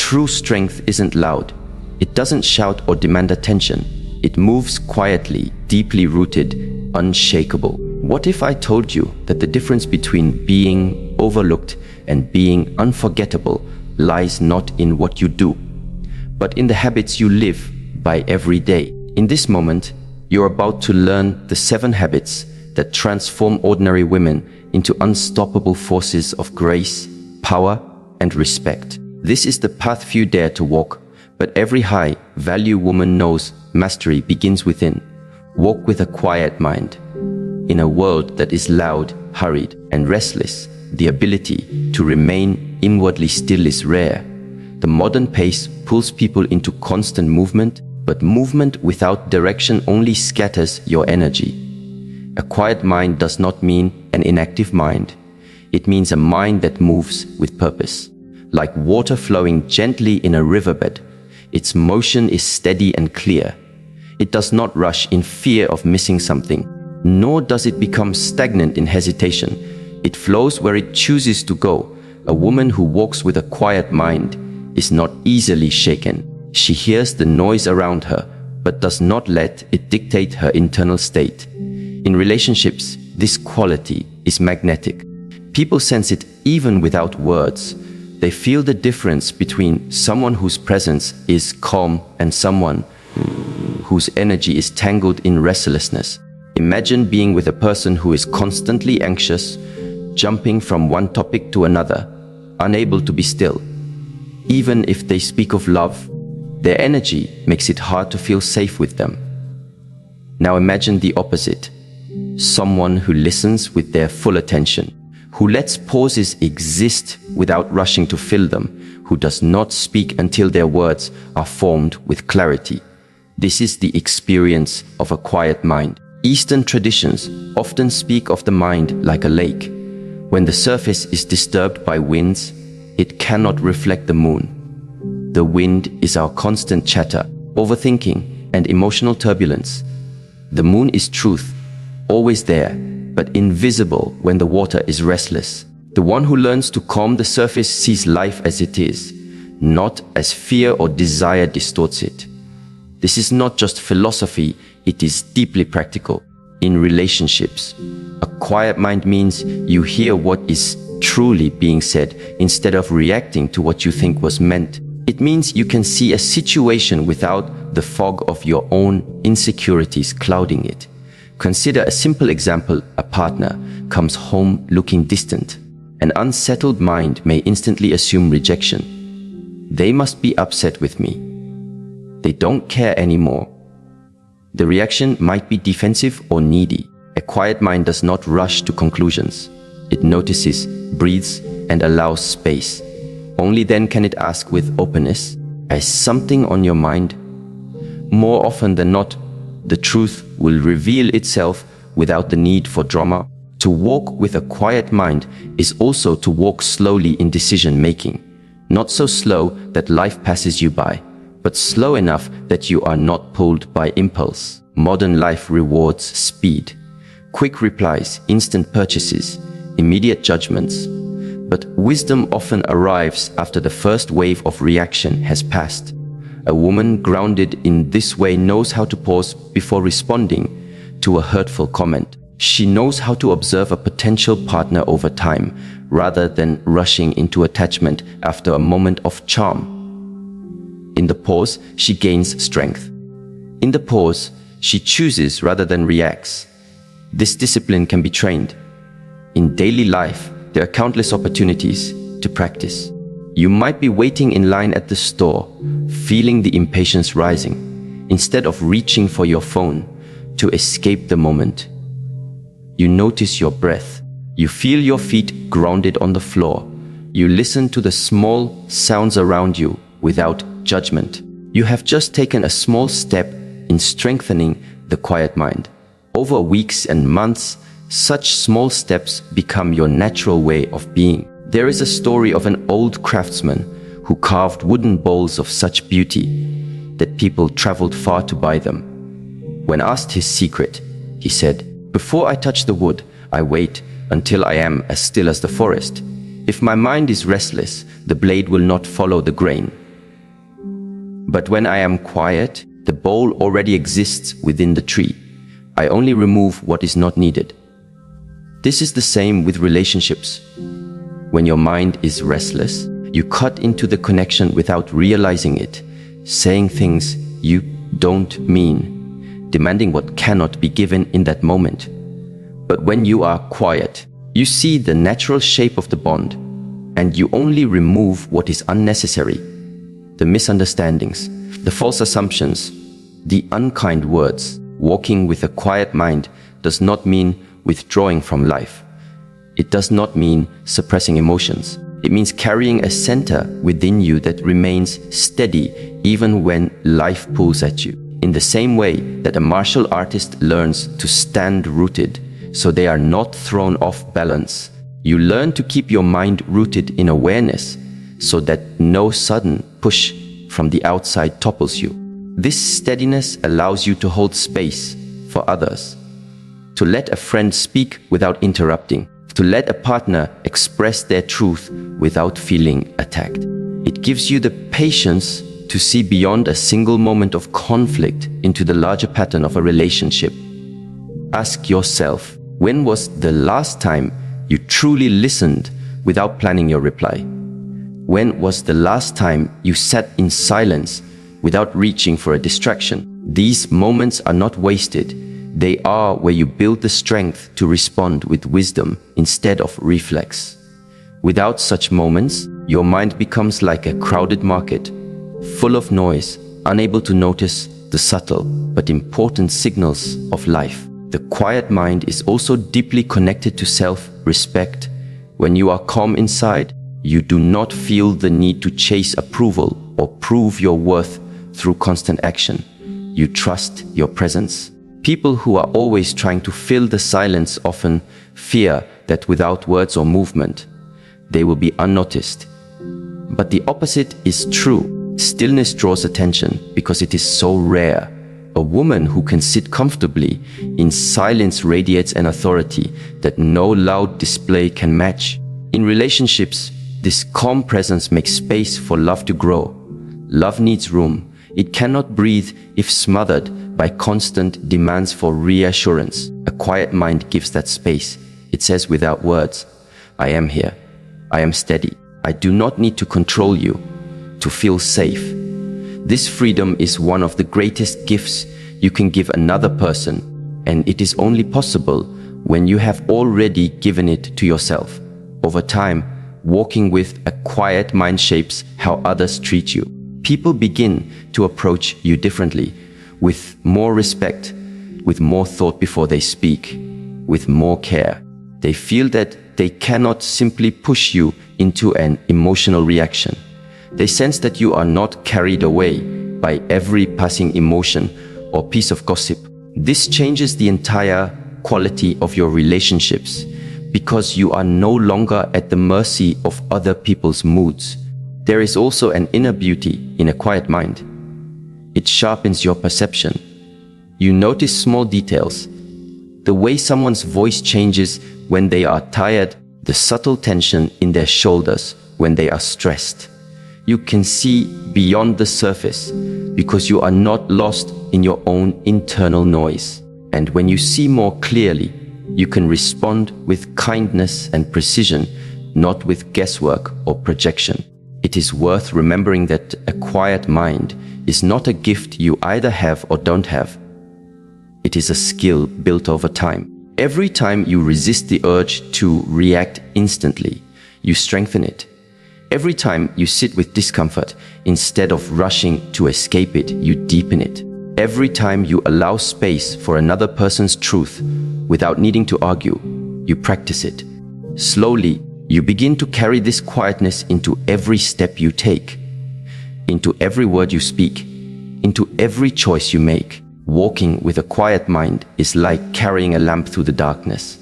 true strength isn't loud. It doesn't shout or demand attention. It moves quietly, deeply rooted, unshakable. What if I told you that the difference between being overlooked and being unforgettable lies not in what you do, but in the habits you live by every day? In this moment, you're about to learn the 7 habits that transform ordinary women into unstoppable forces of grace, power, and respect. This is the path few dare to walk, but every high-value woman knows mastery begins within. Walk with a quiet mind. In a world that is loud, hurried, and restless, the ability to remain inwardly still is rare. The modern pace pulls people into constant movement, but movement without direction only scatters your energy. A quiet mind does not mean an inactive mind. It means a mind that moves with purpose. Like water flowing gently in a riverbed, its motion is steady and clear. It does not rush in fear of missing something, nor does it become stagnant in hesitation. It flows where it chooses to go. A woman who walks with a quiet mind is not easily shaken. She hears the noise around her, but does not let it dictate her internal state. In relationships, this quality is magnetic. People sense it even without words. They feel the difference between someone whose presence is calm and someone whose energy is tangled in restlessness. Imagine being with a person who is constantly anxious, jumping from one topic to another, unable to be still. Even if they speak of love, their energy makes it hard to feel safe with them. Now imagine the opposite. Someone who listens with their full attention, who lets pauses exist without rushing to fill them, who does not speak until their words are formed with clarity. This is the experience of a quiet mind. Eastern traditions often speak of the mind like a lake. When the surface is disturbed by winds, it cannot reflect the moon. The wind is our constant chatter, overthinking, and emotional turbulence. The moon is truth, always there, but invisible when the water is restless. The one who learns to calm the surface sees life as it is, not as fear or desire distorts it. This is not just philosophy, it is deeply practical. In relationships, a quiet mind means you hear what is truly being said instead of reacting to what you think was meant. It means you can see a situation without the fog of your own insecurities clouding it. Consider a simple example. A partner comes home looking distant. An unsettled mind may instantly assume rejection. They must be upset with me. They don't care anymore. The reaction might be defensive or needy. A quiet mind does not rush to conclusions. It notices, breathes, and allows space. Only then can it ask with openness, "Is something on your mind?" More often than not, the truth will reveal itself without the need for drama. To walk with a quiet mind is also to walk slowly in decision-making. Not so slow that life passes you by, but slow enough that you are not pulled by impulse. Modern life rewards speed. Quick replies, instant purchases, immediate judgments. But wisdom often arrives after the first wave of reaction has passed. A woman grounded in this way knows how to pause before responding to a hurtful comment. She knows how to observe a potential partner over time, rather than rushing into attachment after a moment of charm. In the pause, she gains strength. In the pause, she chooses rather than reacts. This discipline can be trained. In daily life, there are countless opportunities to practice. You might be waiting in line at the store, feeling the impatience rising. Instead of reaching for your phone to escape the moment, you notice your breath. You feel your feet grounded on the floor. You listen to the small sounds around you without judgment. You have just taken a small step in strengthening the quiet mind. Over weeks and months, such small steps become your natural way of being. There is a story of an old craftsman who carved wooden bowls of such beauty that people traveled far to buy them. When asked his secret, he said, "Before I touch the wood, I wait until I am as still as the forest. If my mind is restless, the blade will not follow the grain. But when I am quiet, the bowl already exists within the tree. I only remove what is not needed. This is the same with relationships. When your mind is restless, you cut into the connection without realizing it, saying things you don't mean, demanding what cannot be given in that moment. But when you are quiet, you see the natural shape of the bond, and you only remove what is unnecessary. The misunderstandings, the false assumptions, the unkind words. Walking with a quiet mind does not mean withdrawing from life. It does not mean suppressing emotions. It means carrying a center within you that remains steady even when life pulls at you. In the same way that a martial artist learns to stand rooted so they are not thrown off balance, you learn to keep your mind rooted in awareness so that no sudden push from the outside topples you. This steadiness allows you to hold space for others, to let a friend speak without interrupting, to let a partner express their truth without feeling attacked. It gives you the patience to see beyond a single moment of conflict into the larger pattern of a relationship. Ask yourself, when was the last time you truly listened without planning your reply? When was the last time you sat in silence without reaching for a distraction? These moments are not wasted. They are where you build the strength to respond with wisdom instead of reflex. Without such moments, your mind becomes like a crowded market, full of noise, unable to notice the subtle but important signals of life. The quiet mind is also deeply connected to self-respect. When you are calm inside, you do not feel the need to chase approval or prove your worth through constant action. You trust your presence. People who are always trying to fill the silence often fear that without words or movement, they will be unnoticed. But the opposite is true. Stillness draws attention because it is so rare. A woman who can sit comfortably in silence radiates an authority that no loud display can match. In relationships, this calm presence makes space for love to grow. Love needs room. It cannot breathe if smothered by constant demands for reassurance. A quiet mind gives that space. It says without words, I am here. I am steady. I do not need to control you to feel safe. This freedom is one of the greatest gifts you can give another person, and it is only possible when you have already given it to yourself. Over time, walking with a quiet mind shapes how others treat you. People begin to approach you differently, with more respect, with more thought before they speak, with more care. They feel that they cannot simply push you into an emotional reaction. They sense that you are not carried away by every passing emotion or piece of gossip. This changes the entire quality of your relationships because you are no longer at the mercy of other people's moods. There is also an inner beauty in a quiet mind. It sharpens your perception. You notice small details, the way someone's voice changes when they are tired, the subtle tension in their shoulders when they are stressed. You can see beyond the surface because you are not lost in your own internal noise. And when you see more clearly, you can respond with kindness and precision, not with guesswork or projection. It is worth remembering that a quiet mind is not a gift you either have or don't have. It is a skill built over time. Every time you resist the urge to react instantly, you strengthen it. Every time you sit with discomfort, instead of rushing to escape it, you deepen it. Every time you allow space for another person's truth without needing to argue, you practice it. Slowly, you begin to carry this quietness into every step you take, into every word you speak, into every choice you make. Walking with a quiet mind is like carrying a lamp through the darkness.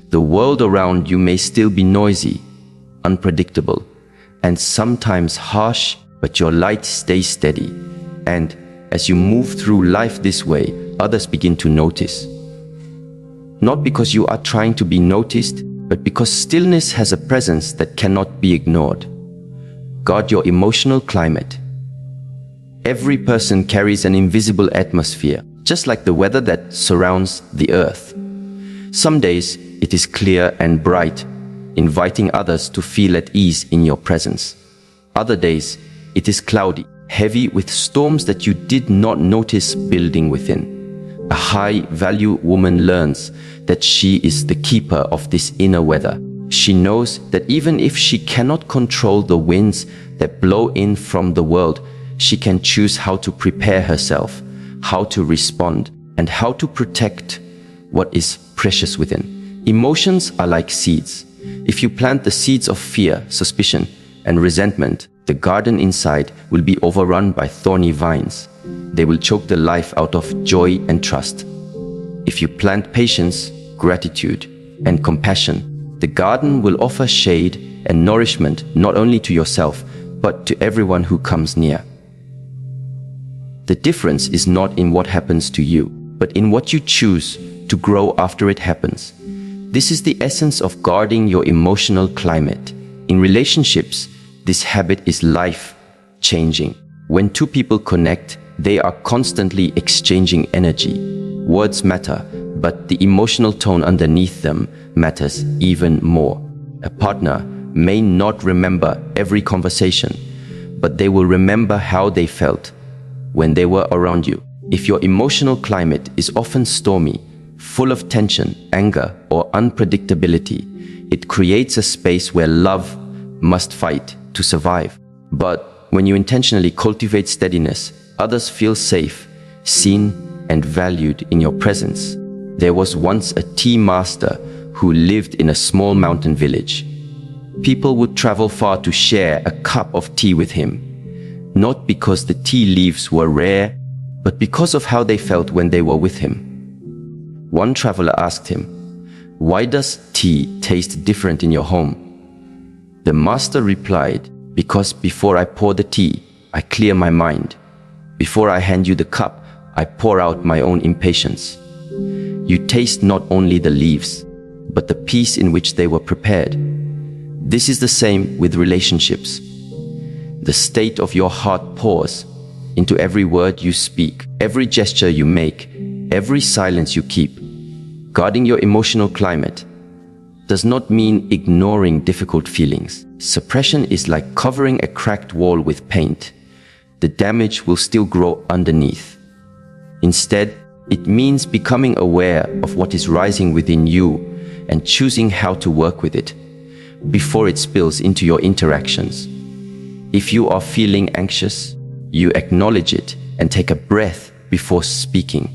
The world around you may still be noisy, unpredictable, and sometimes harsh, but your light stays steady. And as you move through life this way, others begin to notice. Not because you are trying to be noticed, but because stillness has a presence that cannot be ignored. Guard your emotional climate. Every person carries an invisible atmosphere, just like the weather that surrounds the earth. Some days it is clear and bright, inviting others to feel at ease in your presence. Other days it is cloudy, heavy with storms that you did not notice building within. A high-value woman learns that she is the keeper of this inner weather. She knows that even if she cannot control the winds that blow in from the world, she can choose how to prepare herself, how to respond, and how to protect what is precious within. Emotions are like seeds. If you plant the seeds of fear, suspicion, and resentment, the garden inside will be overrun by thorny vines. They will choke the life out of joy and trust. If you plant patience, gratitude, and compassion, the garden will offer shade and nourishment not only to yourself, but to everyone who comes near. The difference is not in what happens to you, but in what you choose to grow after it happens. This is the essence of guarding your emotional climate. In relationships, this habit is life-changing. When two people connect, they are constantly exchanging energy. Words matter, but the emotional tone underneath them matters even more. A partner may not remember every conversation, but they will remember how they felt when they were around you. If your emotional climate is often stormy, full of tension, anger, or unpredictability, it creates a space where love must fight to survive. But when you intentionally cultivate steadiness, others feel safe, seen, and valued in your presence. There was once a tea master who lived in a small mountain village. People would travel far to share a cup of tea with him, not because the tea leaves were rare, but because of how they felt when they were with him. One traveler asked him, "Why does tea taste different in your home?" The master replied, "Because before I pour the tea, I clear my mind. Before I hand you the cup, I pour out my own impatience. You taste not only the leaves, but the peace in which they were prepared." This is the same with relationships. The state of your heart pours into every word you speak, every gesture you make, every silence you keep. Guarding your emotional climate does not mean ignoring difficult feelings. Suppression is like covering a cracked wall with paint. The damage will still grow underneath. Instead, it means becoming aware of what is rising within you and choosing how to work with it before it spills into your interactions. If you are feeling anxious, you acknowledge it and take a breath before speaking.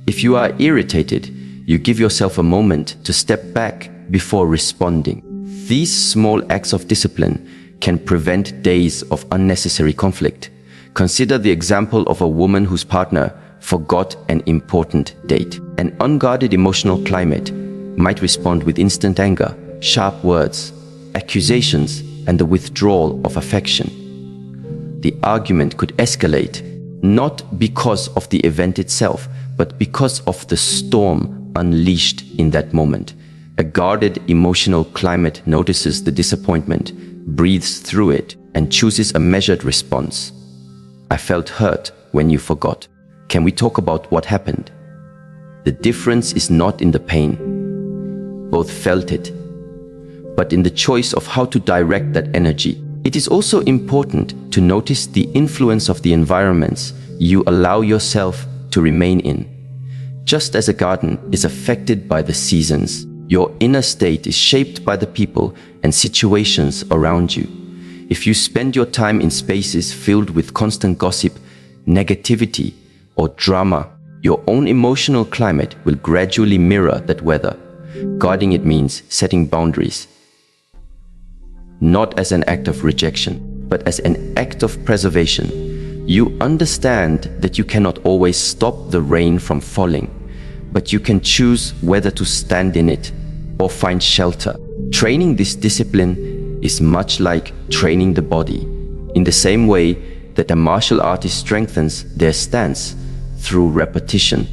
If you are irritated, you give yourself a moment to step back before responding. These small acts of discipline can prevent days of unnecessary conflict. Consider the example of a woman whose partner forgot an important date. An unguarded emotional climate might respond with instant anger, sharp words, accusations, and the withdrawal of affection. The argument could escalate, not because of the event itself, but because of the storm unleashed in that moment. A guarded emotional climate notices the disappointment, breathes through it, and chooses a measured response. "I felt hurt when you forgot. Can we talk about what happened?" The difference is not in the pain. Both felt it, but in the choice of how to direct that energy. It is also important to notice the influence of the environments you allow yourself to remain in. Just as a garden is affected by the seasons, your inner state is shaped by the people and situations around you. If you spend your time in spaces filled with constant gossip, negativity, or drama, your own emotional climate will gradually mirror that weather. Guarding it means setting boundaries, not as an act of rejection, but as an act of preservation. You understand that you cannot always stop the rain from falling, but you can choose whether to stand in it or find shelter. Training this discipline is much like training the body, in the same way that a martial artist strengthens their stance through repetition.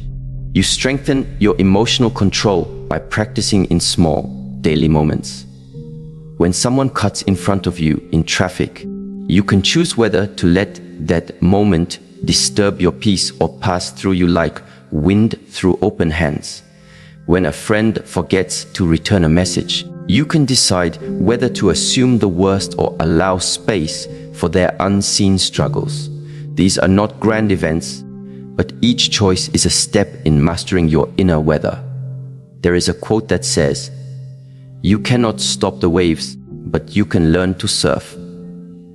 You strengthen your emotional control by practicing in small, daily moments. When someone cuts in front of you in traffic, you can choose whether to let that moment disturb your peace or pass through you like wind through open hands. When a friend forgets to return a message, you can decide whether to assume the worst or allow space for their unseen struggles. These are not grand events, but each choice is a step in mastering your inner weather. There is a quote that says, "You cannot stop the waves, but you can learn to surf."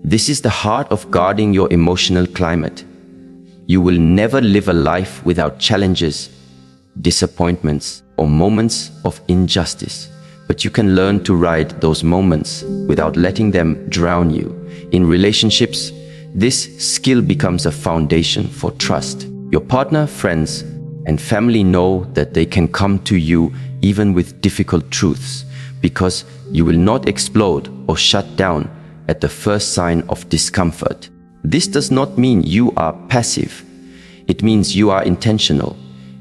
This is the heart of guarding your emotional climate. You will never live a life without challenges, disappointments, or moments of injustice. But you can learn to ride those moments without letting them drown you. In relationships, this skill becomes a foundation for trust. Your partner, friends, and family know that they can come to you even with difficult truths, because you will not explode or shut down at the first sign of discomfort. This does not mean you are passive. It means you are intentional.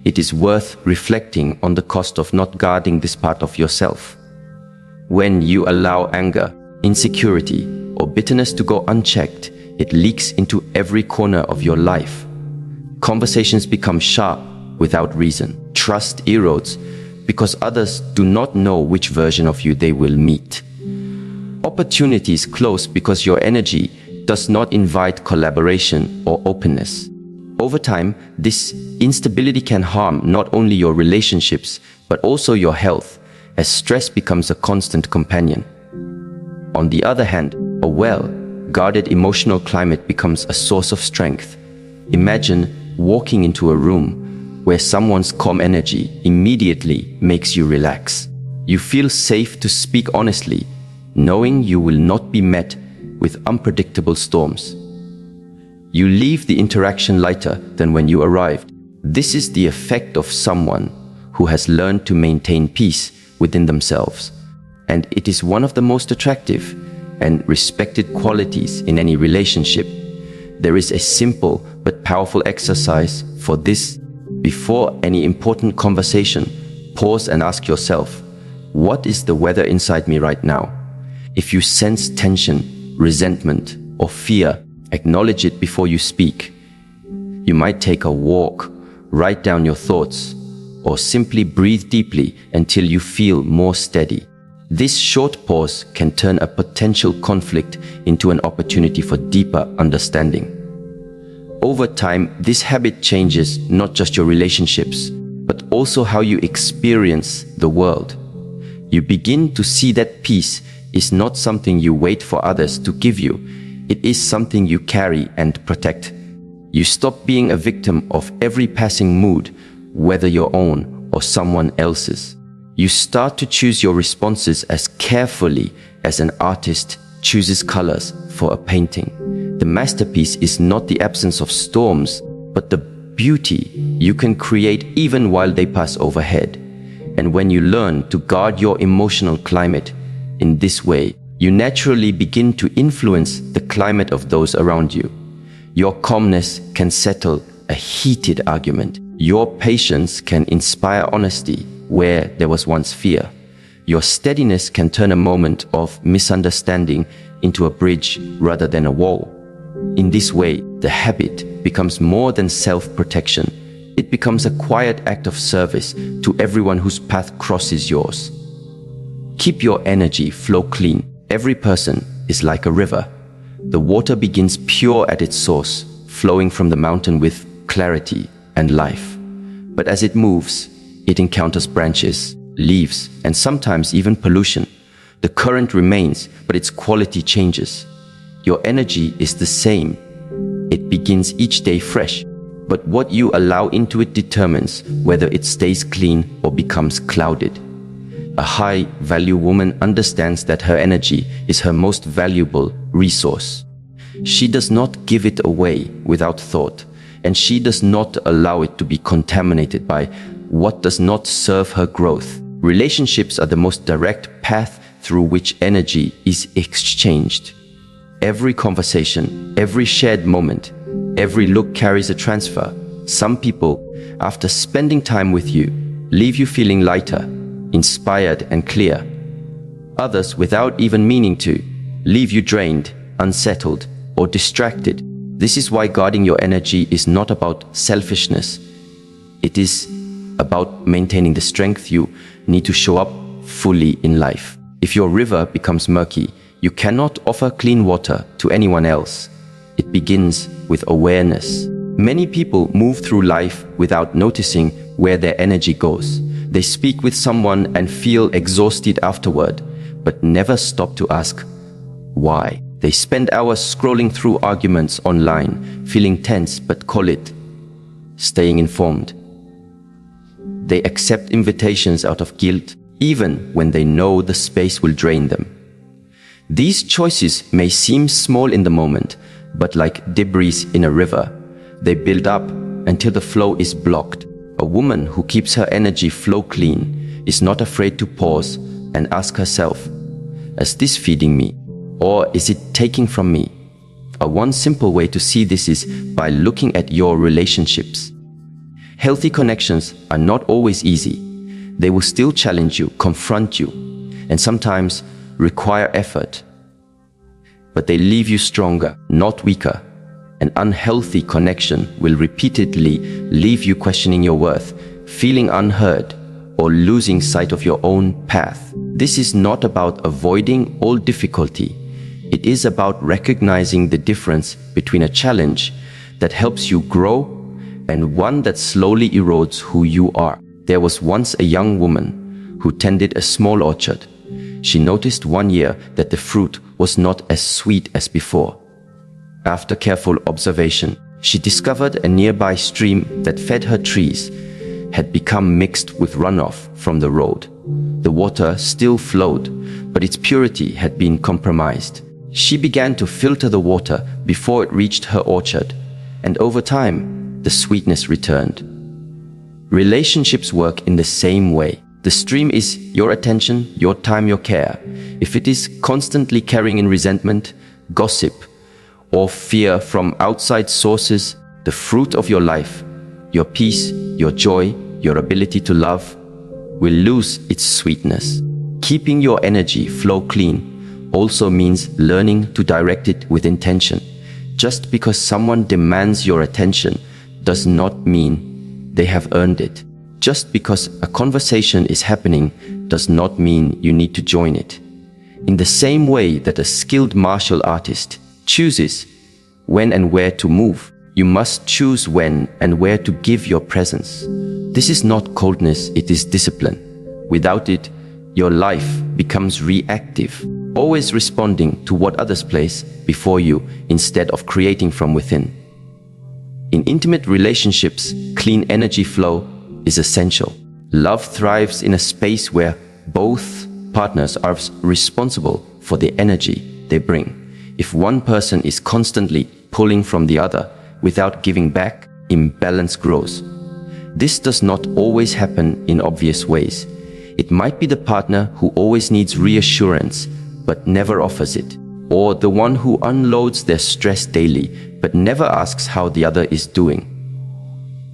It is worth reflecting on the cost of not guarding this part of yourself. When you allow anger, insecurity, or bitterness to go unchecked, it leaks into every corner of your life. Conversations become sharp without reason. Trust erodes because others do not know which version of you they will meet. Opportunities close because your energy does not invite collaboration or openness. Over time, this instability can harm not only your relationships, but also your health, as stress becomes a constant companion. On the other hand, a well-guarded emotional climate becomes a source of strength. Imagine walking into a room where someone's calm energy immediately makes you relax. You feel safe to speak honestly, knowing you will not be met with unpredictable storms. You leave the interaction lighter than when you arrived. This is the effect of someone who has learned to maintain peace within themselves, and it is one of the most attractive and respected qualities in any relationship. There is a simple but powerful exercise for this. Before any important conversation, pause and ask yourself, what is the weather inside me right now? If you sense tension, resentment, or fear, acknowledge it before you speak. You might take a walk, write down your thoughts, or simply breathe deeply until you feel more steady. This short pause can turn a potential conflict into an opportunity for deeper understanding. Over time, this habit changes not just your relationships, but also how you experience the world. You begin to see that peace is not something you wait for others to give you. It is something you carry and protect. You stop being a victim of every passing mood, whether your own or someone else's. You start to choose your responses as carefully as an artist chooses colors for a painting. The masterpiece is not the absence of storms, but the beauty you can create even while they pass overhead. And when you learn to guard your emotional climate in this way, you naturally begin to influence the climate of those around you. Your calmness can settle a heated argument. Your patience can inspire honesty where there was once fear. Your steadiness can turn a moment of misunderstanding into a bridge rather than a wall. In this way, the habit becomes more than self-protection. It becomes a quiet act of service to everyone whose path crosses yours. Keep your energy flow clean. Every person is like a river. The water begins pure at its source, flowing from the mountain with clarity and life. But as it moves, it encounters branches, leaves, and sometimes even pollution. The current remains, but its quality changes. Your energy is the same. It begins each day fresh, but what you allow into it determines whether it stays clean or becomes clouded. A high-value woman understands that her energy is her most valuable resource. She does not give it away without thought, and she does not allow it to be contaminated by what does not serve her growth. Relationships are the most direct path through which energy is exchanged. Every conversation, every shared moment, every look carries a transfer. Some people, after spending time with you, leave you feeling lighter, inspired and clear. Others, without even meaning to, leave you drained, unsettled, or distracted. This is why guarding your energy is not about selfishness. It is about maintaining the strength you need to show up fully in life. If your river becomes murky, you cannot offer clean water to anyone else. It begins with awareness. Many people move through life without noticing where their energy goes. They speak with someone and feel exhausted afterward, but never stop to ask why. They spend hours scrolling through arguments online, feeling tense but call it staying informed. They accept invitations out of guilt, even when they know the space will drain them. These choices may seem small in the moment, but like debris in a river, they build up until the flow is blocked. A woman who keeps her energy flow clean is not afraid to pause and ask herself, is this feeding me, or is it taking from me? One simple way to see this is by looking at your relationships. Healthy connections are not always easy. They will still challenge you, confront you, and sometimes require effort. But they leave you stronger, not weaker. An unhealthy connection will repeatedly leave you questioning your worth, feeling unheard, or losing sight of your own path. This is not about avoiding all difficulty. It is about recognizing the difference between a challenge that helps you grow and one that slowly erodes who you are. There was once a young woman who tended a small orchard. She noticed one year that the fruit was not as sweet as before. After careful observation, she discovered a nearby stream that fed her trees had become mixed with runoff from the road. The water still flowed, but its purity had been compromised. She began to filter the water before it reached her orchard, and over time, the sweetness returned. Relationships work in the same way. The stream is your attention, your time, your care. If it is constantly carrying in resentment, gossip, or fear from outside sources, the fruit of your life, your peace, your joy, your ability to love, will lose its sweetness. Keeping your energy flow clean also means learning to direct it with intention. Just because someone demands your attention does not mean they have earned it. Just because a conversation is happening does not mean you need to join it. In the same way that a skilled martial artist chooses when and where to move, you must choose when and where to give your presence. This is not coldness, it is discipline. Without it, your life becomes reactive, always responding to what others place before you instead of creating from within. In intimate relationships, clean energy flow is essential. Love thrives in a space where both partners are responsible for the energy they bring. If one person is constantly pulling from the other without giving back, imbalance grows. This does not always happen in obvious ways. It might be the partner who always needs reassurance but never offers it, or the one who unloads their stress daily but never asks how the other is doing.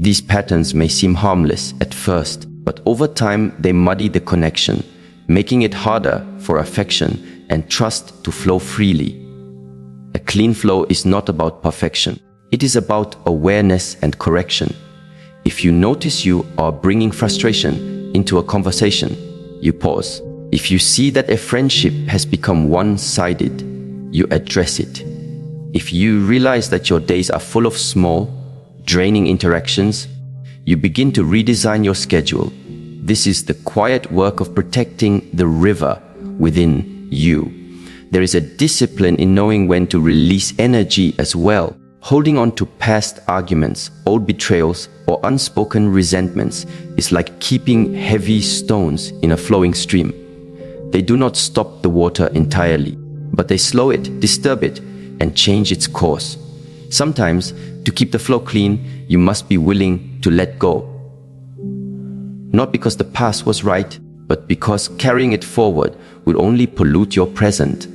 These patterns may seem harmless at first, but over time they muddy the connection, making it harder for affection and trust to flow freely. A clean flow is not about perfection. It is about awareness and correction. If you notice you are bringing frustration into a conversation, you pause. If you see that a friendship has become one-sided, you address it. If you realize that your days are full of small, draining interactions, you begin to redesign your schedule. This is the quiet work of protecting the river within you. There is a discipline in knowing when to release energy as well. Holding on to past arguments, old betrayals, or unspoken resentments is like keeping heavy stones in a flowing stream. They do not stop the water entirely, but they slow it, disturb it, and change its course. Sometimes, to keep the flow clean, you must be willing to let go. Not because the past was right, but because carrying it forward will only pollute your present.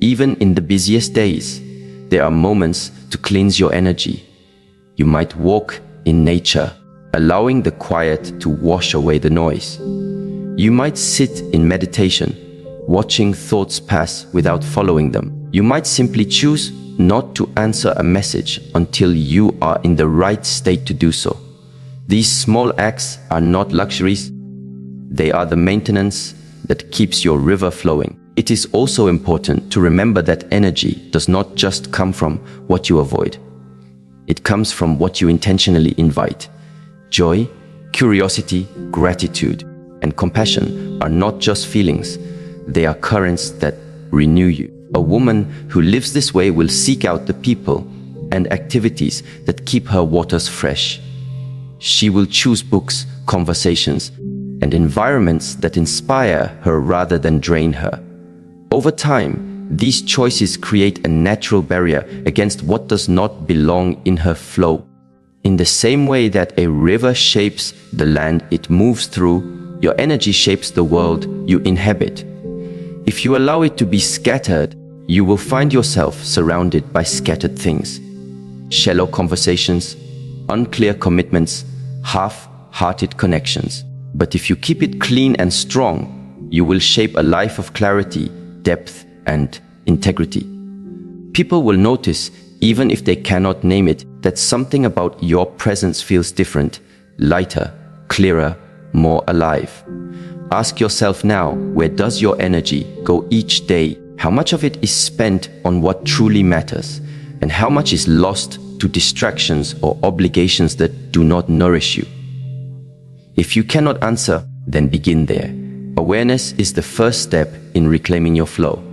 Even in the busiest days, there are moments to cleanse your energy. You might walk in nature, allowing the quiet to wash away the noise. You might sit in meditation, watching thoughts pass without following them. You might simply choose not to answer a message until you are in the right state to do so. These small acts are not luxuries. They are the maintenance that keeps your river flowing. It is also important to remember that energy does not just come from what you avoid. It comes from what you intentionally invite. Joy, curiosity, gratitude, and compassion are not just feelings. They are currents that renew you. A woman who lives this way will seek out the people and activities that keep her waters fresh. She will choose books, conversations, and environments that inspire her rather than drain her. Over time, these choices create a natural barrier against what does not belong in her flow. In the same way that a river shapes the land it moves through, your energy shapes the world you inhabit. If you allow it to be scattered, you will find yourself surrounded by scattered things. Shallow conversations, unclear commitments, half-hearted connections. But if you keep it clean and strong, you will shape a life of clarity, depth, and integrity. People will notice, even if they cannot name it, that something about your presence feels different, lighter, clearer, more alive. Ask yourself now, where does your energy go each day? How much of it is spent on what truly matters? And how much is lost to distractions or obligations that do not nourish you? If you cannot answer, then begin there. Awareness is the first step in reclaiming your flow.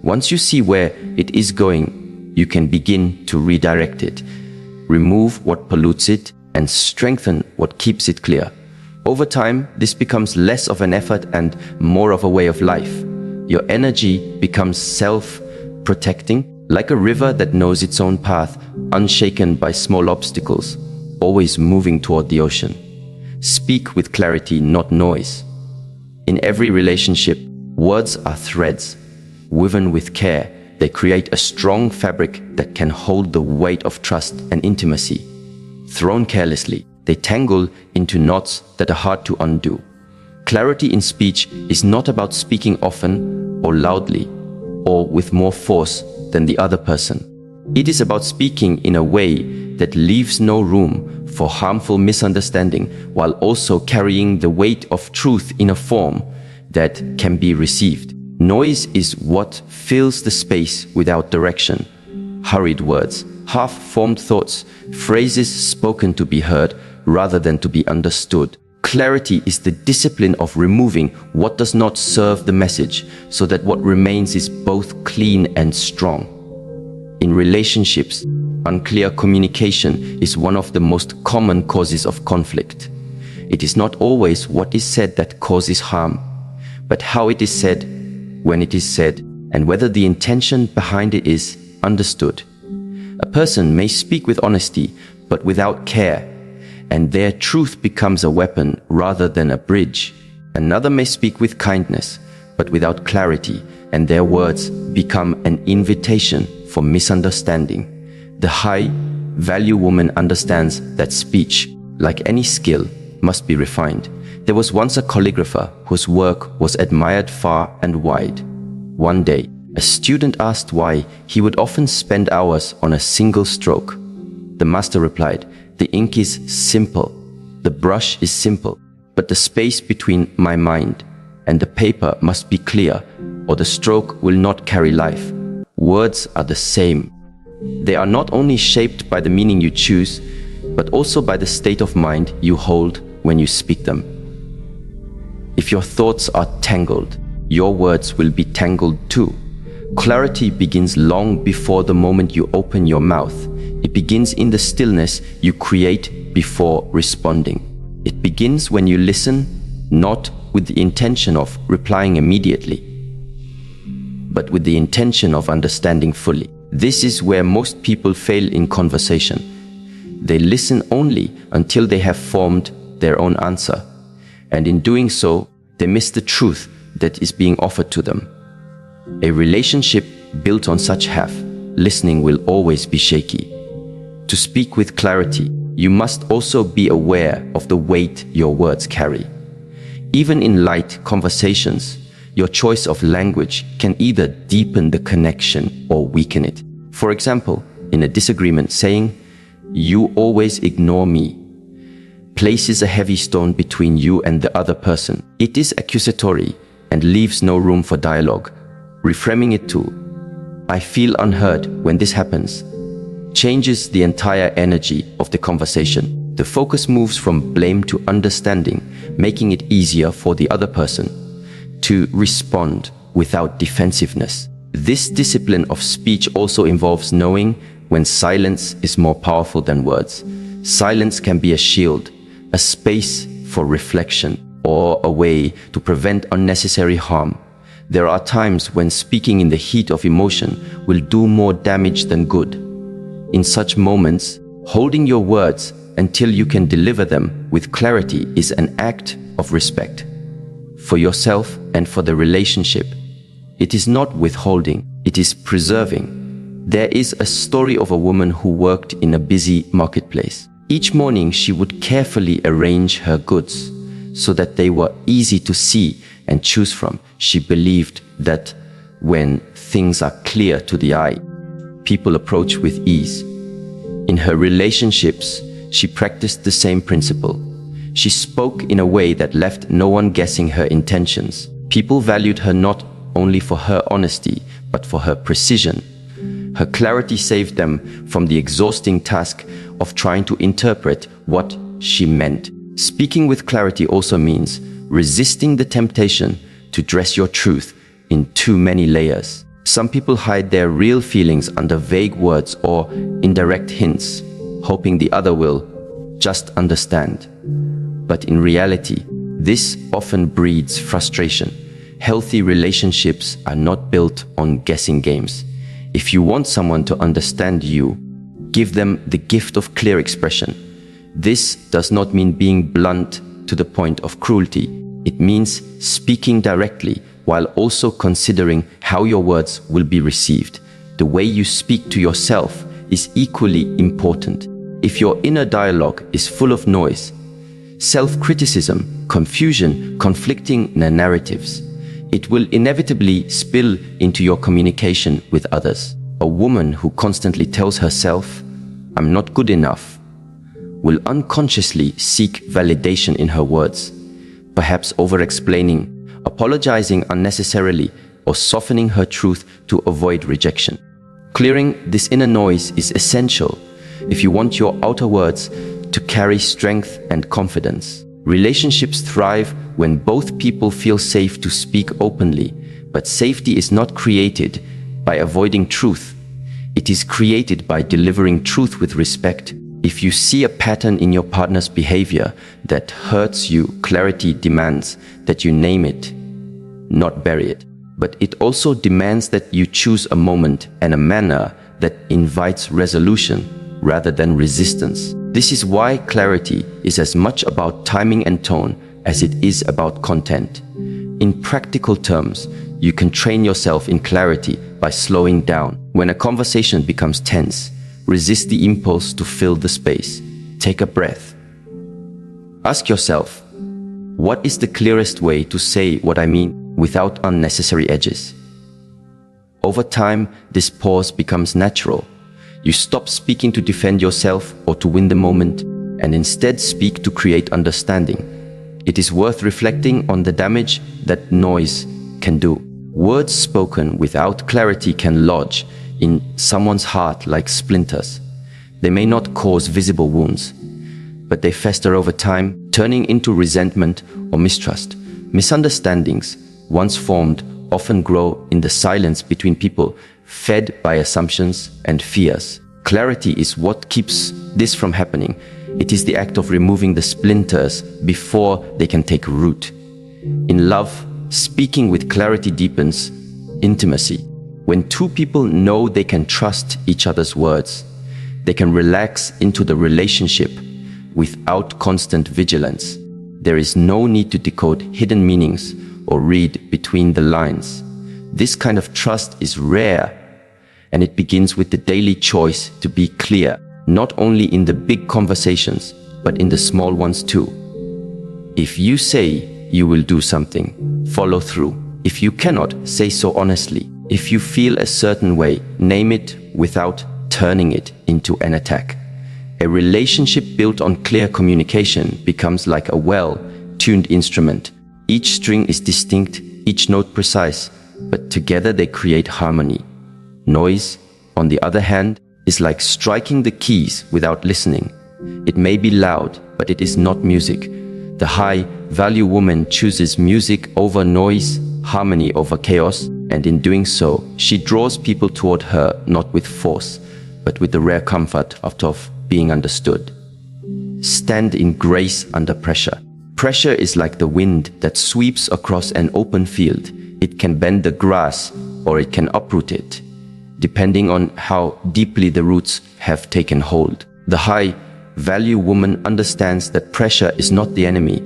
Once you see where it is going, you can begin to redirect it, remove what pollutes it, and strengthen what keeps it clear. Over time, this becomes less of an effort and more of a way of life. Your energy becomes self-protecting, like a river that knows its own path, unshaken by small obstacles, always moving toward the ocean. Speak with clarity, not noise. In every relationship, words are threads. Woven with care, they create a strong fabric that can hold the weight of trust and intimacy. Thrown carelessly, they tangle into knots that are hard to undo. Clarity in speech is not about speaking often or loudly or with more force than the other person. It is about speaking in a way that leaves no room for harmful misunderstanding while also carrying the weight of truth in a form that can be received. Noise is what fills the space without direction. Hurried words, half-formed thoughts, phrases spoken to be heard rather than to be understood. Clarity is the discipline of removing what does not serve the message so that what remains is both clean and strong. In relationships, unclear communication is one of the most common causes of conflict. It is not always what is said that causes harm, but how it is said, when it is said, and whether the intention behind it is understood. A person may speak with honesty, but without care, and their truth becomes a weapon rather than a bridge. Another may speak with kindness, but without clarity, and their words become an invitation for misunderstanding. The high-value woman understands that speech, like any skill, must be refined. There was once a calligrapher whose work was admired far and wide. One day, a student asked why he would often spend hours on a single stroke. The master replied, "The ink is simple, the brush is simple, but the space between my mind and the paper must be clear, or the stroke will not carry life." Words are the same. They are not only shaped by the meaning you choose, but also by the state of mind you hold when you speak them. If your thoughts are tangled, your words will be tangled too. Clarity begins long before the moment you open your mouth. It begins in the stillness you create before responding. It begins when you listen, not with the intention of replying immediately, but with the intention of understanding fully. This is where most people fail in conversation. They listen only until they have formed their own answer, and in doing so, they miss the truth that is being offered to them. A relationship built on such half-listening will always be shaky. To speak with clarity, you must also be aware of the weight your words carry. Even in light conversations, your choice of language can either deepen the connection or weaken it. For example, in a disagreement, saying, "You always ignore me," places a heavy stone between you and the other person. It is accusatory and leaves no room for dialogue. Reframing it to, "I feel unheard when this happens," changes the entire energy of the conversation. The focus moves from blame to understanding, making it easier for the other person to respond without defensiveness. This discipline of speech also involves knowing when silence is more powerful than words. Silence can be a shield, a space for reflection, or a way to prevent unnecessary harm. There are times when speaking in the heat of emotion will do more damage than good. In such moments, holding your words until you can deliver them with clarity is an act of respect for yourself and for the relationship. It is not withholding, it is preserving. There is a story of a woman who worked in a busy marketplace. Each morning she would carefully arrange her goods so that they were easy to see and choose from. She believed that when things are clear to the eye, people approach with ease. In her relationships, she practiced the same principle. She spoke in a way that left no one guessing her intentions. People valued her not only for her honesty, but for her precision. Her clarity saved them from the exhausting task of trying to interpret what she meant. Speaking with clarity also means resisting the temptation to dress your truth in too many layers. Some people hide their real feelings under vague words or indirect hints, hoping the other will just understand. But in reality, this often breeds frustration. Healthy relationships are not built on guessing games. If you want someone to understand you, give them the gift of clear expression. This does not mean being blunt to the point of cruelty. It means speaking directly while also considering how your words will be received. The way you speak to yourself is equally important. If your inner dialogue is full of noise, self-criticism, confusion, conflicting narratives, it will inevitably spill into your communication with others. A woman who constantly tells herself, "I'm not good enough," will unconsciously seek validation in her words, perhaps over-explaining, apologizing unnecessarily, or softening her truth to avoid rejection. Clearing this inner noise is essential if you want your outer words to carry strength and confidence. Relationships thrive when both people feel safe to speak openly, but safety is not created by avoiding truth. It is created by delivering truth with respect. If you see a pattern in your partner's behavior that hurts you, clarity demands that you name it, not bury it. But it also demands that you choose a moment and a manner that invites resolution rather than resistance. This is why clarity is as much about timing and tone as it is about content. In practical terms, you can train yourself in clarity by slowing down. When a conversation becomes tense, resist the impulse to fill the space. Take a breath. Ask yourself, what is the clearest way to say what I mean without unnecessary edges? Over time, this pause becomes natural. You stop speaking to defend yourself or to win the moment, and instead speak to create understanding. It is worth reflecting on the damage that noise can do. Words spoken without clarity can lodge in someone's heart like splinters. They may not cause visible wounds, but they fester over time, turning into resentment or mistrust. Misunderstandings, once formed, often grow in the silence between people, fed by assumptions and fears. Clarity is what keeps this from happening. It is the act of removing the splinters before they can take root. In love, speaking with clarity deepens intimacy. When two people know they can trust each other's words, they can relax into the relationship without constant vigilance. There is no need to decode hidden meanings or read between the lines. This kind of trust is rare, and it begins with the daily choice to be clear, not only in the big conversations, but in the small ones too. If you say you will do something, follow through. If you cannot, say so honestly. If you feel a certain way, name it without turning it into an attack. A relationship built on clear communication becomes like a well-tuned instrument. Each string is distinct, each note precise, but together they create harmony. Noise, on the other hand, is like striking the keys without listening. It may be loud, but it is not music. The high-value woman chooses music over noise, harmony over chaos, and in doing so, she draws people toward her not with force, but with the rare comfort of being understood. Stand in grace under pressure. Pressure is like the wind that sweeps across an open field. It can bend the grass or it can uproot it, depending on how deeply the roots have taken hold. The high-value woman understands that pressure is not the enemy.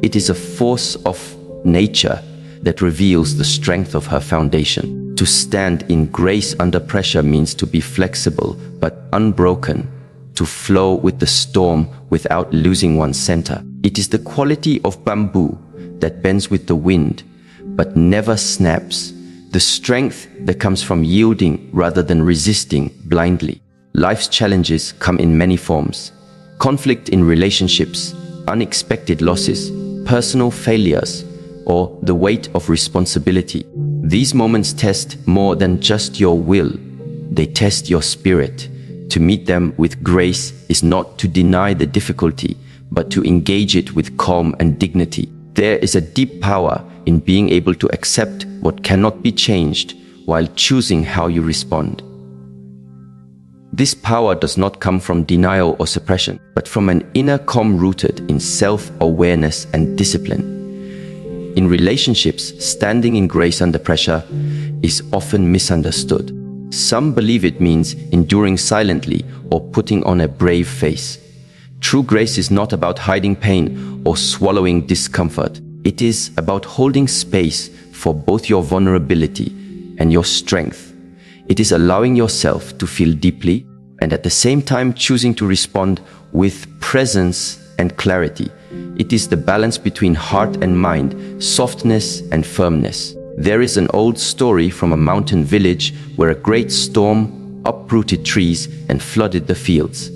It is a force of nature that reveals the strength of her foundation. To stand in grace under pressure means to be flexible but unbroken, to flow with the storm without losing one's center. It is the quality of bamboo that bends with the wind but never snaps, the strength that comes from yielding rather than resisting blindly. Life's challenges come in many forms: conflict in relationships, unexpected losses, personal failures, or the weight of responsibility. These moments test more than just your will. They test your spirit. To meet them with grace is not to deny the difficulty, but to engage it with calm and dignity. There is a deep power in being able to accept what cannot be changed while choosing how you respond. This power does not come from denial or suppression, but from an inner calm rooted in self-awareness and discipline. In relationships, standing in grace under pressure is often misunderstood. Some believe it means enduring silently or putting on a brave face. True grace is not about hiding pain or swallowing discomfort. It is about holding space for both your vulnerability and your strength. It is allowing yourself to feel deeply and at the same time choosing to respond with presence and clarity. It is the balance between heart and mind, softness and firmness. There is an old story from a mountain village where a great storm uprooted trees and flooded the fields.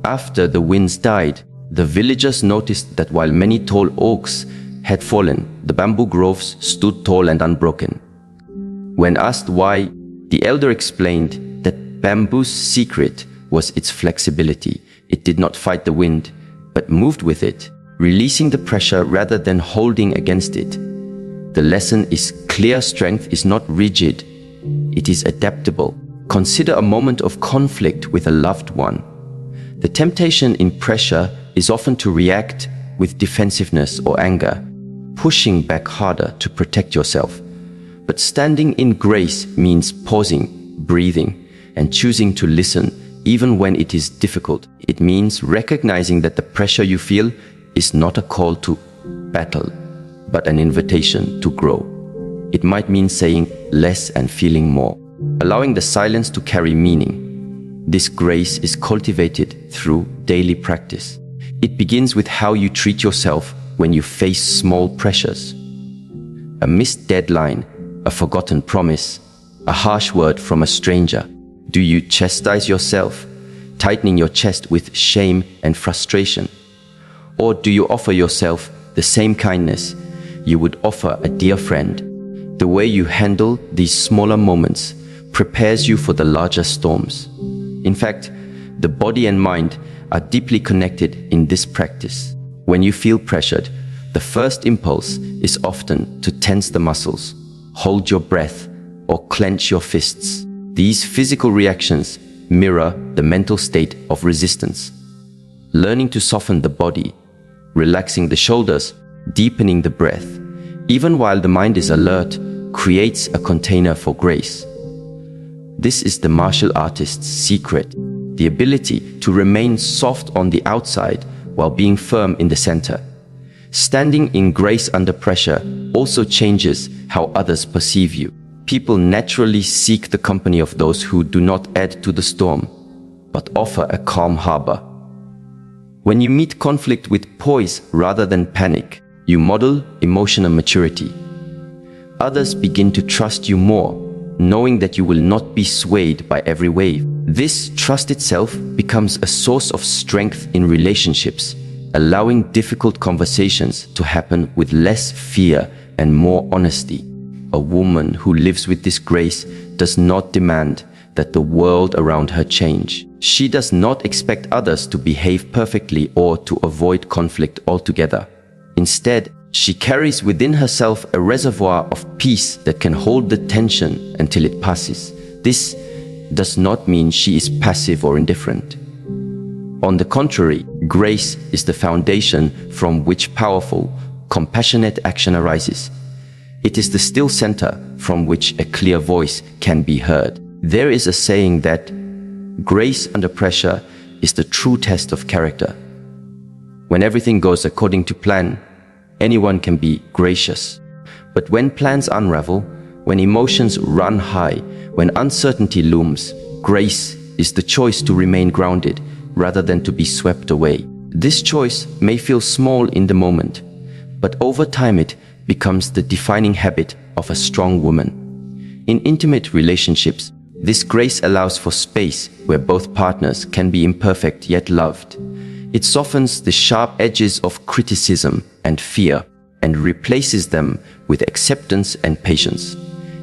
After the winds died, the villagers noticed that while many tall oaks had fallen, the bamboo groves stood tall and unbroken. When asked why, the elder explained that bamboo's secret was its flexibility. It did not fight the wind, but moved with it, releasing the pressure rather than holding against it. The lesson is clear: strength is not rigid, it is adaptable. Consider a moment of conflict with a loved one. The temptation in pressure is often to react with defensiveness or anger, pushing back harder to protect yourself. But standing in grace means pausing, breathing, and choosing to listen even when it is difficult. It means recognizing that the pressure you feel is not a call to battle, but an invitation to grow. It might mean saying less and feeling more, allowing the silence to carry meaning. This grace is cultivated through daily practice. It begins with how you treat yourself when you face small pressures. A missed deadline, a forgotten promise, a harsh word from a stranger. Do you chastise yourself, tightening your chest with shame and frustration? Or do you offer yourself the same kindness you would offer a dear friend? The way you handle these smaller moments prepares you for the larger storms. In fact, the body and mind are deeply connected in this practice. When you feel pressured, the first impulse is often to tense the muscles, hold your breath, or clench your fists. These physical reactions mirror the mental state of resistance. Learning to soften the body, relaxing the shoulders, deepening the breath, even while the mind is alert, creates a container for grace. This is the martial artist's secret, the ability to remain soft on the outside while being firm in the center. Standing in grace under pressure also changes how others perceive you. People naturally seek the company of those who do not add to the storm, but offer a calm harbor. When you meet conflict with poise rather than panic, you model emotional maturity. Others begin to trust you more, knowing that you will not be swayed by every wave. This trust itself becomes a source of strength in relationships, allowing difficult conversations to happen with less fear and more honesty. A woman who lives with this grace does not demand that the world around her change. She does not expect others to behave perfectly or to avoid conflict altogether. Instead, she carries within herself a reservoir of peace that can hold the tension until it passes. This does not mean she is passive or indifferent. On the contrary, grace is the foundation from which powerful, compassionate action arises. It is the still center from which a clear voice can be heard. There is a saying that grace under pressure is the true test of character. When everything goes according to plan, anyone can be gracious. But when plans unravel, when emotions run high, when uncertainty looms, grace is the choice to remain grounded rather than to be swept away. This choice may feel small in the moment, but over time it becomes the defining habit of a strong woman. In intimate relationships, this grace allows for space where both partners can be imperfect yet loved. It softens the sharp edges of criticism and fear and replaces them with acceptance and patience.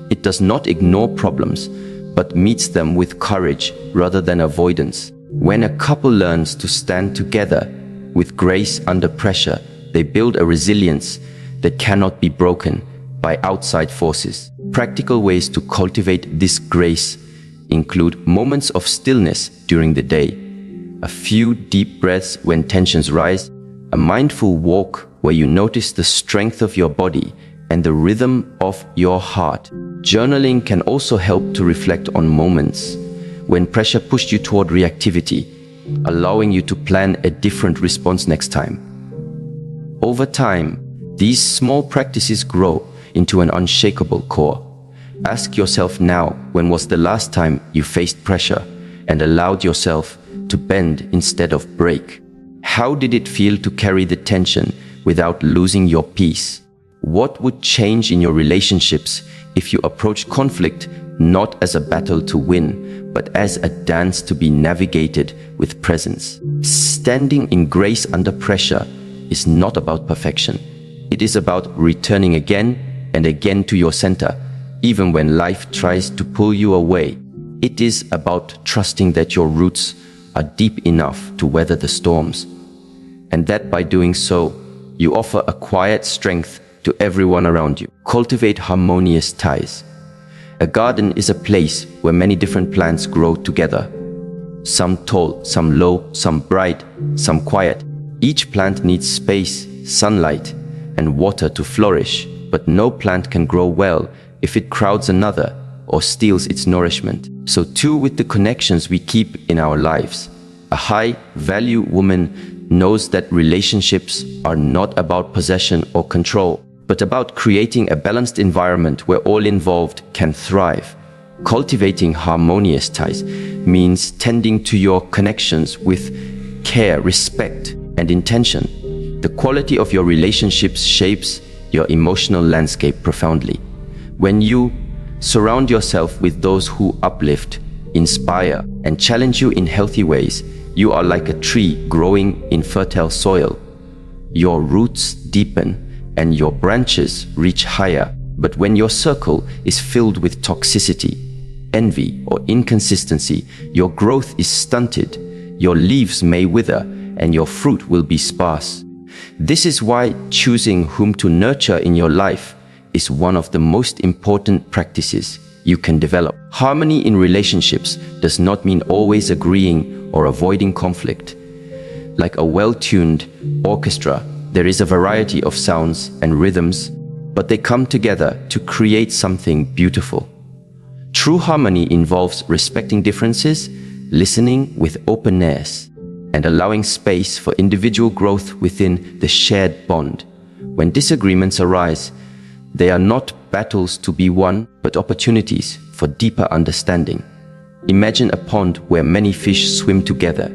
It does not ignore problems, but meets them with courage rather than avoidance. When a couple learns to stand together with grace under pressure, they build a resilience that cannot be broken by outside forces. Practical ways to cultivate this grace include moments of stillness during the day, a few deep breaths when tensions rise, a mindful walk where you notice the strength of your body and the rhythm of your heart. Journaling can also help to reflect on moments when pressure pushed you toward reactivity, allowing you to plan a different response next time. Over time, these small practices grow into an unshakable core. Ask yourself now, when was the last time you faced pressure and allowed yourself to bend instead of break? How did it feel to carry the tension without losing your peace? What would change in your relationships if you approach conflict not as a battle to win, but as a dance to be navigated with presence? Standing in grace under pressure is not about perfection. It is about returning again and again to your center, even when life tries to pull you away. It is about trusting that your roots are deep enough to weather the storms, and that by doing so, you offer a quiet strength to everyone around you. Cultivate harmonious ties. A garden is a place where many different plants grow together. Some tall, some low, some bright, some quiet. Each plant needs space, sunlight, and water to flourish, but no plant can grow well if it crowds another or steals its nourishment. So too with the connections we keep in our lives. A high-value woman knows that relationships are not about possession or control, but about creating a balanced environment where all involved can thrive. Cultivating harmonious ties means tending to your connections with care, respect, and intention. The quality of your relationships shapes your emotional landscape profoundly. When you surround yourself with those who uplift, inspire, and challenge you in healthy ways, you are like a tree growing in fertile soil. Your roots deepen and your branches reach higher. But when your circle is filled with toxicity, envy, or inconsistency, your growth is stunted, your leaves may wither, and your fruit will be sparse. This is why choosing whom to nurture in your life is one of the most important practices you can develop. Harmony in relationships does not mean always agreeing or avoiding conflict. Like a well-tuned orchestra, there is a variety of sounds and rhythms, but they come together to create something beautiful. True harmony involves respecting differences, listening with openness, and allowing space for individual growth within the shared bond. When disagreements arise, they are not battles to be won, but opportunities for deeper understanding. Imagine a pond where many fish swim together.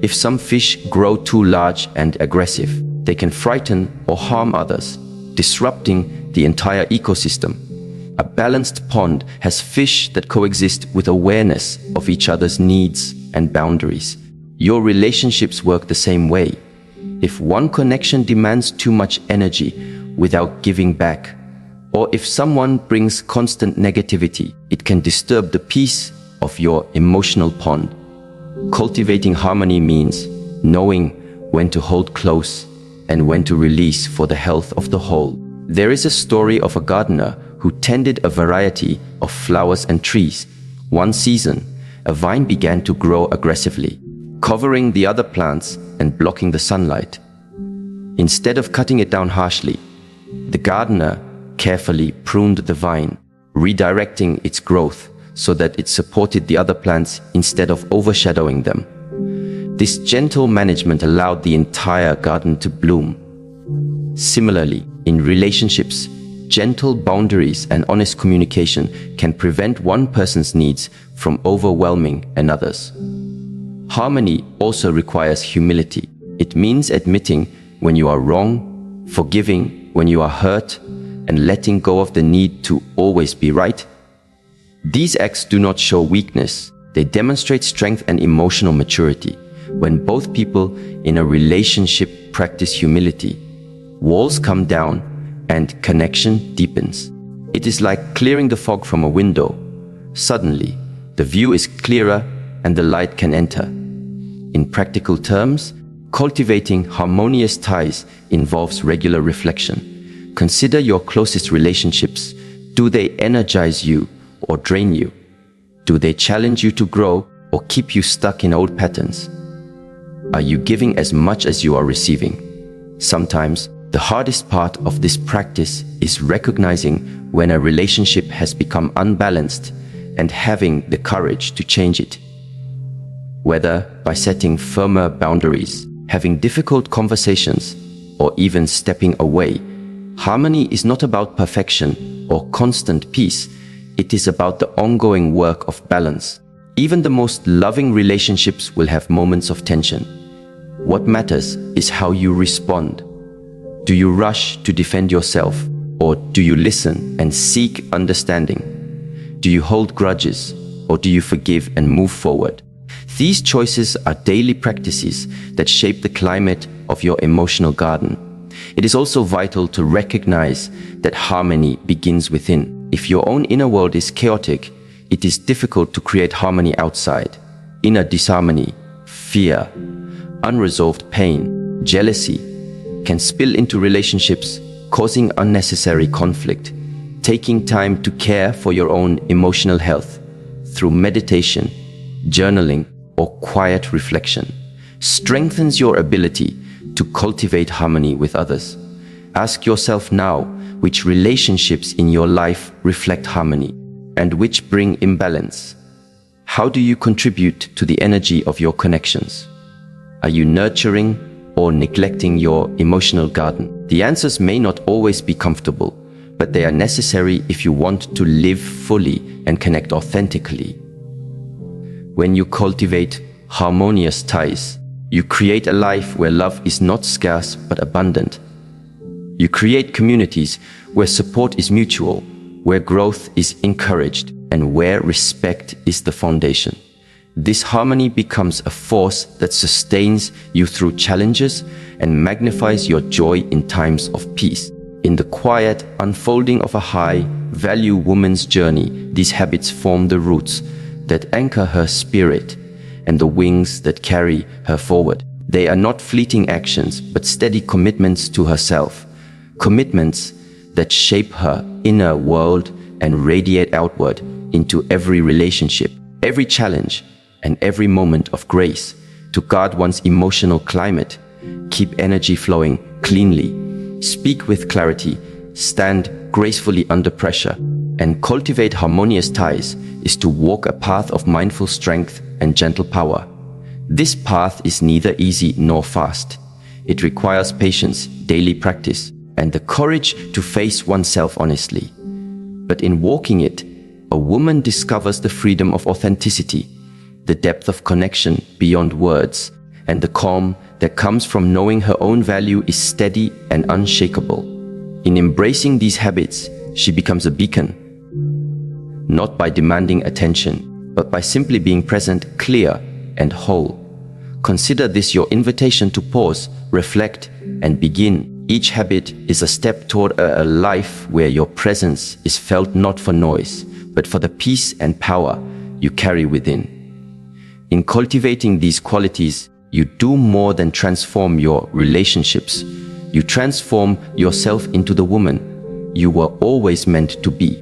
If some fish grow too large and aggressive, they can frighten or harm others, disrupting the entire ecosystem. A balanced pond has fish that coexist with awareness of each other's needs and boundaries. Your relationships work the same way. If one connection demands too much energy without giving back, or if someone brings constant negativity, it can disturb the peace of your emotional pond. Cultivating harmony means knowing when to hold close and when to release for the health of the whole. There is a story of a gardener who tended a variety of flowers and trees. One season, a vine began to grow aggressively, covering the other plants and blocking the sunlight. Instead of cutting it down harshly, the gardener carefully pruned the vine, redirecting its growth so that it supported the other plants instead of overshadowing them. This gentle management allowed the entire garden to bloom. Similarly, in relationships, gentle boundaries and honest communication can prevent one person's needs from overwhelming another's. Harmony also requires humility. It means admitting when you are wrong, forgiving when you are hurt, and letting go of the need to always be right. These acts do not show weakness. They demonstrate strength and emotional maturity. When both people in a relationship practice humility, walls come down and connection deepens. It is like clearing the fog from a window. Suddenly, the view is clearer and the light can enter. In practical terms, cultivating harmonious ties involves regular reflection. Consider your closest relationships. Do they energize you or drain you? Do they challenge you to grow or keep you stuck in old patterns? Are you giving as much as you are receiving? Sometimes, the hardest part of this practice is recognizing when a relationship has become unbalanced and having the courage to change it. Whether by setting firmer boundaries, having difficult conversations, or even stepping away, harmony is not about perfection or constant peace. It is about the ongoing work of balance. Even the most loving relationships will have moments of tension. What matters is how you respond. Do you rush to defend yourself, or do you listen and seek understanding? Do you hold grudges, or do you forgive and move forward? These choices are daily practices that shape the climate of your emotional garden. It is also vital to recognize that harmony begins within. If your own inner world is chaotic, it is difficult to create harmony outside. Inner disharmony, fear, unresolved pain, jealousy can spill into relationships, causing unnecessary conflict. Taking time to care for your own emotional health through meditation, journaling, or quiet reflection strengthens your ability to cultivate harmony with others. Ask yourself now, which relationships in your life reflect harmony and which bring imbalance? How do you contribute to the energy of your connections? Are you nurturing or neglecting your emotional garden? The answers may not always be comfortable, but they are necessary if you want to live fully and connect authentically. When you cultivate harmonious ties, you create a life where love is not scarce but abundant. You create communities where support is mutual, where growth is encouraged, and where respect is the foundation. This harmony becomes a force that sustains you through challenges and magnifies your joy in times of peace. In the quiet unfolding of a high-value woman's journey, these habits form the roots that anchor her spirit and the wings that carry her forward. They are not fleeting actions, but steady commitments to herself. Commitments that shape her inner world and radiate outward into every relationship, every challenge, and every moment of grace. To guard one's emotional climate, keep energy flowing cleanly, speak with clarity, stand gracefully under pressure, and cultivate harmonious ties is to walk a path of mindful strength and gentle power. This path is neither easy nor fast. It requires patience, daily practice, and the courage to face oneself honestly. But in walking it, a woman discovers the freedom of authenticity, the depth of connection beyond words, and the calm that comes from knowing her own value is steady and unshakable. In embracing these habits, she becomes a beacon, not by demanding attention, but by simply being present, clear, and whole. Consider this your invitation to pause, reflect, and begin. Each habit is a step toward a life where your presence is felt not for noise, but for the peace and power you carry within. In cultivating these qualities, you do more than transform your relationships. You transform yourself into the woman you were always meant to be.